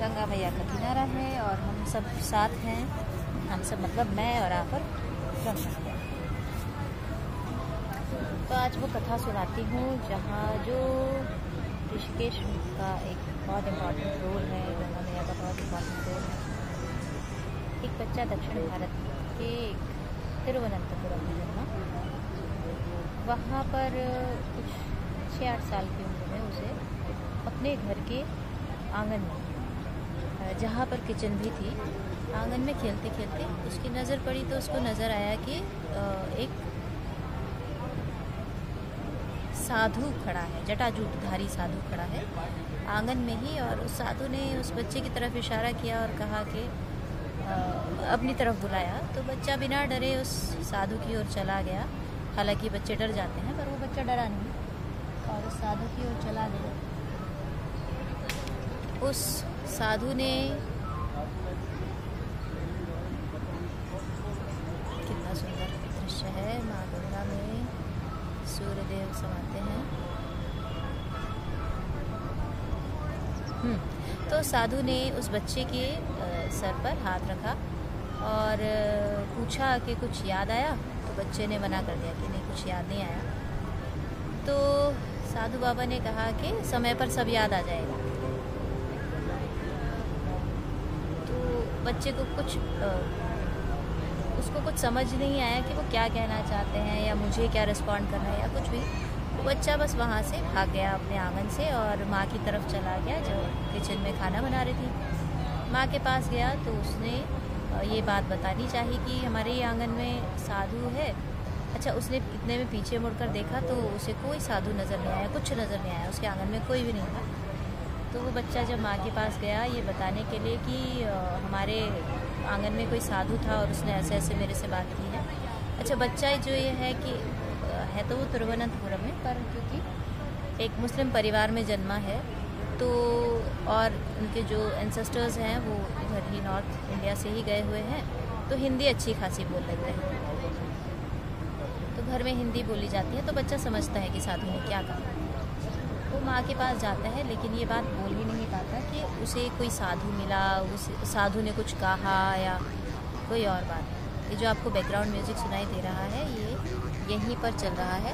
गंगा मैया का किनारा है और हम सब साथ हैं। हम सब मतलब मैं और आप और गंगा। तो आज वो कथा सुनाती हूँ जहाँ जो ऋषिकेश का एक बहुत इम्पोर्टेंट रोल है, गंगा मैया का बहुत इम्पोर्टेंट रोल है। एक बच्चा दक्षिण भारत के तिरुवनंतपुरम में जन्मा। वहाँ पर कुछ 6-8 साल की उम्र में उसे अपने घर के आंगन में, जहाँ पर किचन भी थी, आंगन में खेलते खेलते उसकी नज़र पड़ी तो उसको नज़र आया कि एक साधु खड़ा है, जटाजूटधारी साधु खड़ा है आंगन में ही। और उस साधु ने उस बच्चे की तरफ इशारा किया और कहा कि अपनी तरफ बुलाया। तो बच्चा बिना डरे उस साधु की ओर चला गया। हालांकि बच्चे डर जाते हैं, पर वो बच्चा डरा नहीं और उस साधु की ओर चला गया। उस साधु ने कितना सुंदर दृश्य है, माँ गंगा में सूर्यदेव समाते हैं। तो साधु ने उस बच्चे के सर पर हाथ रखा और पूछा कि कुछ याद आया। तो बच्चे ने मना कर दिया कि नहीं, कुछ याद नहीं आया। तो साधु बाबा ने कहा कि समय पर सब याद आ जाएगा। तो बच्चे को उसको कुछ समझ नहीं आया कि वो क्या कहना चाहते हैं या मुझे क्या रिस्पॉन्ड करना है या कुछ भी। तो बच्चा बस वहाँ से भाग गया अपने आंगन से और माँ की तरफ चला गया जो किचन में खाना बना रही थी। माँ के पास गया तो उसने ये बात बतानी चाहिए कि हमारे ये आंगन में साधु है। अच्छा, उसने इतने में पीछे मुड़कर देखा तो उसे कोई साधु नज़र नहीं आया, कुछ नज़र नहीं आया, उसके आंगन में कोई भी नहीं था। तो वो बच्चा जब माँ के पास गया ये बताने के लिए कि हमारे आंगन में कोई साधु था और उसने ऐसे ऐसे मेरे से बात की है। अच्छा, बच्चा जो ये है कि है तो वो तिरुवनंतपुरम में, पर क्योंकि एक मुस्लिम परिवार में जन्मा है तो और उनके जो एंसेस्टर्स हैं वो इधर ही नॉर्थ इंडिया से ही गए हुए हैं, तो हिंदी अच्छी खासी बोल लेते हैं। तो घर में हिंदी बोली जाती है तो बच्चा समझता है कि साधु ने क्या कहा। वो माँ के पास जाता है लेकिन ये बात बोल ही नहीं पाता कि उसे कोई साधु मिला, उस साधु ने कुछ कहा या कोई और बात। ये जो आपको बैकग्राउंड म्यूज़िक सुनाई दे रहा है ये यहीं पर चल रहा है।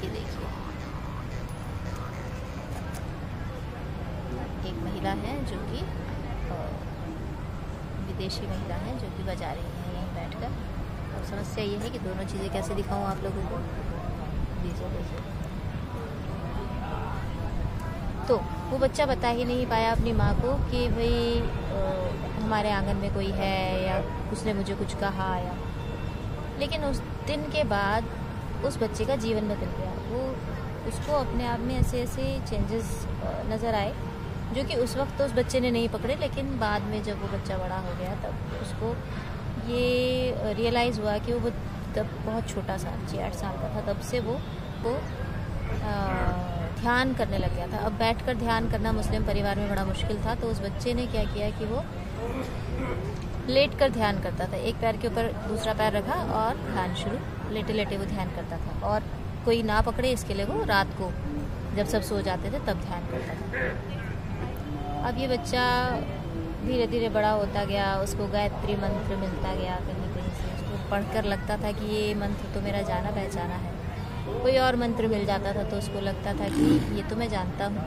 ये देखिए, एक महिला है जो कि विदेशी महिला है जो कि बजा रही है यहीं बैठकर। और समस्या ये है कि दोनों चीज़ें कैसे दिखाऊं आप लोगों को। तो वो बच्चा बता ही नहीं पाया अपनी माँ को कि भाई हमारे आंगन में कोई है या उसने मुझे कुछ कहा या। लेकिन उस दिन के बाद उस बच्चे का जीवन बदल गया। वो उसको अपने आप में ऐसे ऐसे चेंजेस नज़र आए जो कि उस वक्त तो उस बच्चे ने नहीं पकड़े, लेकिन बाद में जब वो बच्चा बड़ा हो गया तब उसको ये रियलाइज़ हुआ कि वो तब बहुत छोटा सा 6-8 साल का था। तब से वो ध्यान करने लग गया था। अब बैठकर ध्यान करना मुस्लिम परिवार में बड़ा मुश्किल था, तो उस बच्चे ने क्या किया कि वो लेट कर ध्यान करता था। एक पैर के ऊपर दूसरा पैर रखा और ध्यान शुरू, लेटे लेटे वो ध्यान करता था। और कोई ना पकड़े इसके लिए वो रात को जब सब सो जाते थे तब ध्यान करता था। अब ये बच्चा धीरे धीरे बड़ा होता गया, उसको गायत्री मंत्र मिलता गया कहीं कहीं से। उसको पढ़कर लगता था कि ये मंत्र तो मेरा जाना पहचाना है। कोई और मंत्र मिल जाता था तो उसको लगता था कि ये तो मैं जानता हूँ।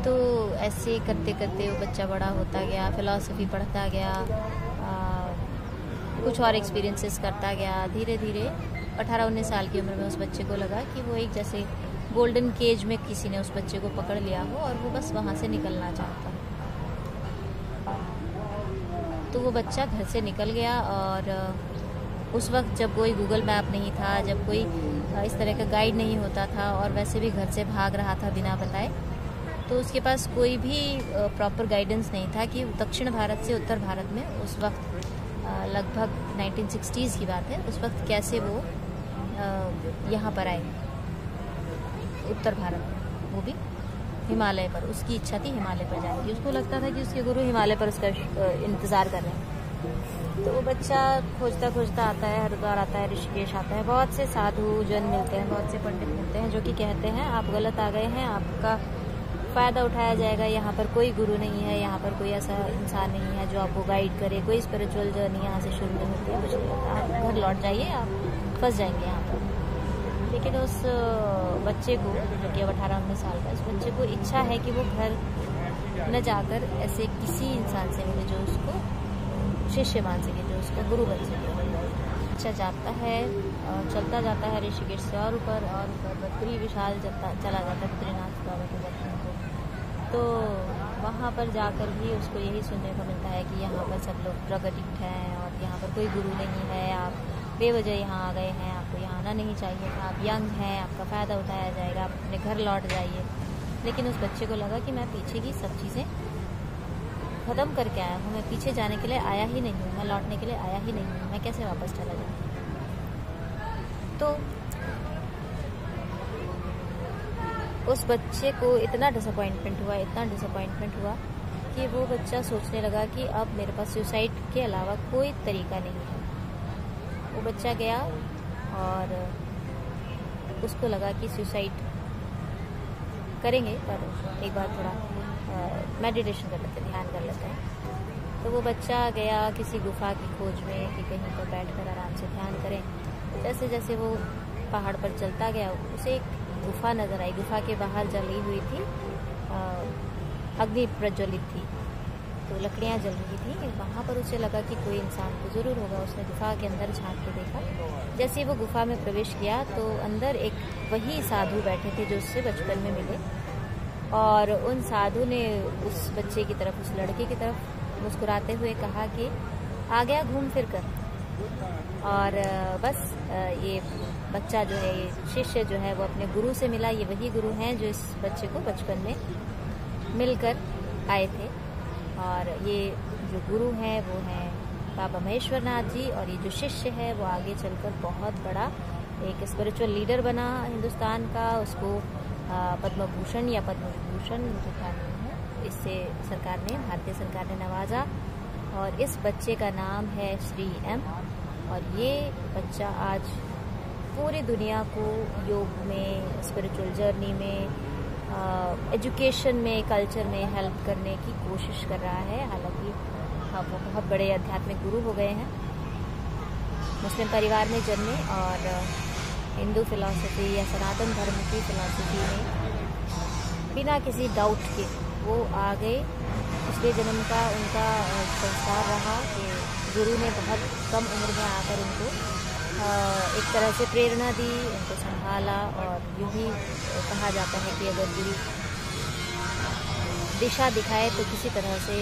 तो ऐसे करते करते वो बच्चा बड़ा होता गया, फ़िलासफ़ी पढ़ता गया, कुछ और एक्सपीरियंसेस करता गया। धीरे धीरे 18-19 साल की उम्र में उस बच्चे को लगा कि वो एक जैसे गोल्डन केज में किसी ने उस बच्चे को पकड़ लिया हो और वो बस वहाँ से निकलना चाहता। तो वो बच्चा घर से निकल गया। और उस वक्त जब कोई गूगल मैप नहीं था, जब कोई इस तरह का गाइड नहीं होता था और वैसे भी घर से भाग रहा था बिना बताए, तो उसके पास कोई भी प्रॉपर गाइडेंस नहीं था कि दक्षिण भारत से उत्तर भारत में उस वक्त लगभग 1960s की बात है, उस वक्त कैसे वो यहाँ पर आए उत्तर भारत में, वो भी हिमालय पर। उसकी इच्छा थी हिमालय पर जाने की। उसको लगता था कि उसके गुरु हिमालय पर उसका इंतज़ार कर रहे हैं। तो वो बच्चा खोजता खोजता आता है, हरिद्वार आता है, ऋषिकेश आता है। बहुत से साधु जन मिलते हैं, बहुत से पंडित मिलते हैं जो कि कहते हैं आप गलत आ गए हैं, आपका फ़ायदा उठाया जाएगा। यहाँ पर कोई गुरु नहीं है, यहाँ पर कोई ऐसा इंसान नहीं है जो आपको गाइड करे। कोई स्पिरिचुअल जर्नी यहाँ से शुरू नहीं होती है, कुछ नहीं होता। आप घर लौट जाइए, आप फंस जाएंगे यहाँ पर। लेकिन उस बच्चे को, जो कि अब 18-19 साल का, उस बच्चे को इच्छा है कि वो घर न जाकर ऐसे किसी इंसान से मिले जो उसको शिष्य मान सके, जो उसका गुरु बन सके। बच्चा जाता है और चलता जाता है ऋषिकेश से और ऊपर बद्री विशाल चला जाता है बद्रीनाथ बाबा के दर्शन को। तो वहाँ पर जाकर भी उसको यही सुनने को मिलता है कि यहाँ पर सब लोग प्रगटित हैं और यहाँ पर कोई गुरु नहीं है, आप बेवजह यहाँ आ गए हैं, आपको यहाँ आना नहीं चाहिए था, आप यंग हैं, आपका फ़ायदा उठाया जाएगा, आप अपने घर लौट जाइए। लेकिन उस बच्चे को लगा कि मैं पीछे की सब चीज़ें ख़त्म करके आया हूँ, मैं पीछे जाने के लिए आया ही नहीं हूँ, मैं लौटने के लिए आया ही नहीं हूँ, मैं कैसे वापस चला जाऊँ। तो उस बच्चे को इतना डिसअपॉइंटमेंट हुआ कि वो बच्चा सोचने लगा कि अब मेरे पास सुसाइड के अलावा कोई तरीका नहीं है। वो बच्चा गया और उसको लगा कि सुसाइड करेंगे, पर एक बार थोड़ा मेडिटेशन कर लेते हैं, ध्यान कर लेते हैं। तो वो बच्चा गया किसी गुफा की खोज में कि कहीं पर बैठकर आराम से ध्यान करें। जैसे जैसे वो पहाड़ पर चलता गया, उसे एक गुफा नज़र आई। गुफा के बाहर जली हुई थी, अग्नि प्रज्वलित थी, तो लकड़ियाँ जल रही थी। वहाँ पर उसे लगा कि कोई इंसान तो ज़रूर होगा। उसने गुफा के अंदर झांक के देखा। जैसे वो गुफा में प्रवेश किया तो अंदर एक वही साधु बैठे थे जो उससे बचपन में मिले, और उन साधु ने उस बच्चे की तरफ, उस लड़के की तरफ मुस्कुराते हुए कहा कि आ गया घूम फिर कर। और बस ये बच्चा जो है, ये शिष्य जो है, वो अपने गुरु से मिला। ये वही गुरु हैं जो इस बच्चे को बचपन में मिलकर आए थे। और ये जो गुरु हैं वो हैं बाबा महेश्वर नाथ जी, और ये जो शिष्य है वो आगे चलकर बहुत बड़ा एक स्पिरिचुअल लीडर बना हिंदुस्तान का। उसको पद्म भूषण या पद्म विभूषण, मुझे ख्याल नहीं है, इससे सरकार ने, भारतीय सरकार ने नवाजा। और इस बच्चे का नाम है श्री एम। और ये बच्चा आज पूरी दुनिया को योग में, स्पिरिचुअल जर्नी में, एजुकेशन में, कल्चर में हेल्प करने की कोशिश कर रहा है। हालांकि वो बहुत बड़े आध्यात्मिक गुरु हो गए हैं। मुस्लिम परिवार में जन्मे और हिंदू फिलॉसफी या सनातन धर्म की फिलॉसफी में बिना किसी डाउट के वो आ गए। पिछले जन्म का उनका संस्कार रहा कि गुरु ने बहुत कम उम्र में आकर उनको एक तरह से प्रेरणा दी, उनको संभाला। और यूँ ही कहा जाता है कि अगर गुरु दिशा दिखाए तो किसी तरह से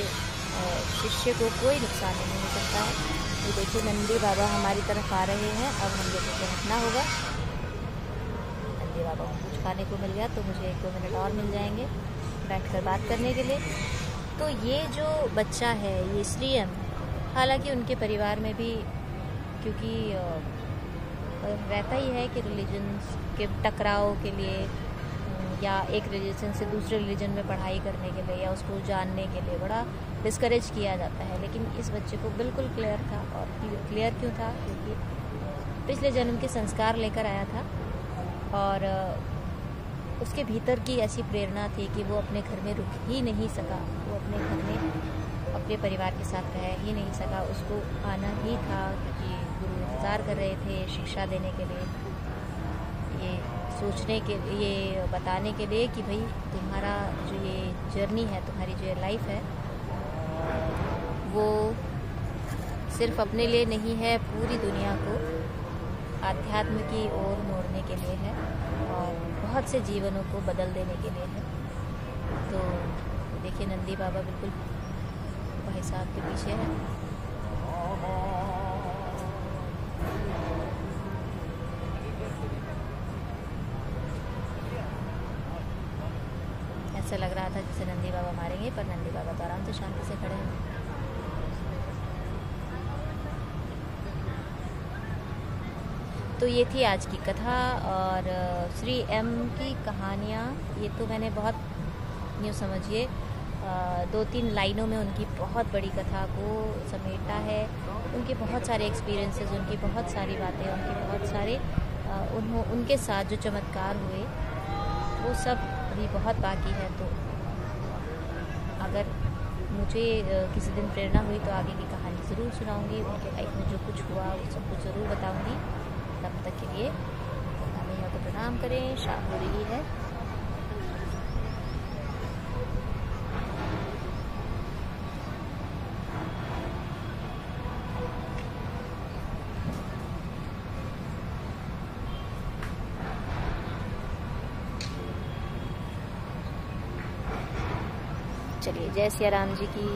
शिष्य को कोई नुकसान नहीं हो सकता है। तो देखिए नंदी बाबा हमारी तरफ आ रहे हैं। अब हम लोगों को हटना होगा। नंदी बाबा को कुछ खाने को मिल गया तो मुझे 1-2 मिनट और मिल जाएंगे बैठकर बात करने के लिए। तो ये जो बच्चा है, ये श्री एम, हालांकि उनके परिवार में भी क्योंकि रहता ही है कि रिलीजन के टकराव के लिए या एक रिलीजन से दूसरे रिलीजन में पढ़ाई करने के लिए या उसको जानने के लिए बड़ा डिस्करेज किया जाता है। लेकिन इस बच्चे को बिल्कुल क्लियर था। और क्लियर क्यों था? क्योंकि पिछले जन्म के संस्कार लेकर आया था और उसके भीतर की ऐसी प्रेरणा थी कि वो अपने घर में रुक ही नहीं सका। वो अपने घर में अपने परिवार के साथ रह ही नहीं सका। उसको आना ही था क्योंकि गुरु इंतज़ार कर रहे थे शिक्षा देने के लिए, ये सोचने के, ये बताने के लिए कि भाई तुम्हारा जो ये जर्नी है, तुम्हारी जो ये लाइफ है, वो सिर्फ अपने लिए नहीं है, पूरी दुनिया को आध्यात्म की ओर मोड़ने के लिए है और बहुत से जीवनों को बदल देने के लिए है। तो देखिए नंदी बाबा बिल्कुल भाई साहब के पीछे है। ऐसा लग रहा था जैसे नंदी बाबा मारेंगे, पर नंदी बाबा तो आराम से शांति से खड़े हैं। तो ये थी आज की कथा। और श्री एम की कहानियाँ, ये तो मैंने बहुत यूँ समझिए 2-3 लाइनों में उनकी बहुत बड़ी कथा को समेटा है। उनके बहुत सारे एक्सपीरियंसेस, उनकी बहुत सारी बातें, उनके बहुत सारे उनके साथ जो चमत्कार हुए वो सब अभी बहुत बाकी है। तो अगर मुझे किसी दिन प्रेरणा हुई तो आगे की कहानी ज़रूर सुनाऊंगी, उनके लाइफ में जो कुछ हुआ वो सब कुछ ज़रूर बताऊंगी। तब तक के लिए मैया को प्रणाम करें, शाम हो रही है। चलिए, जय सिया राम जी की।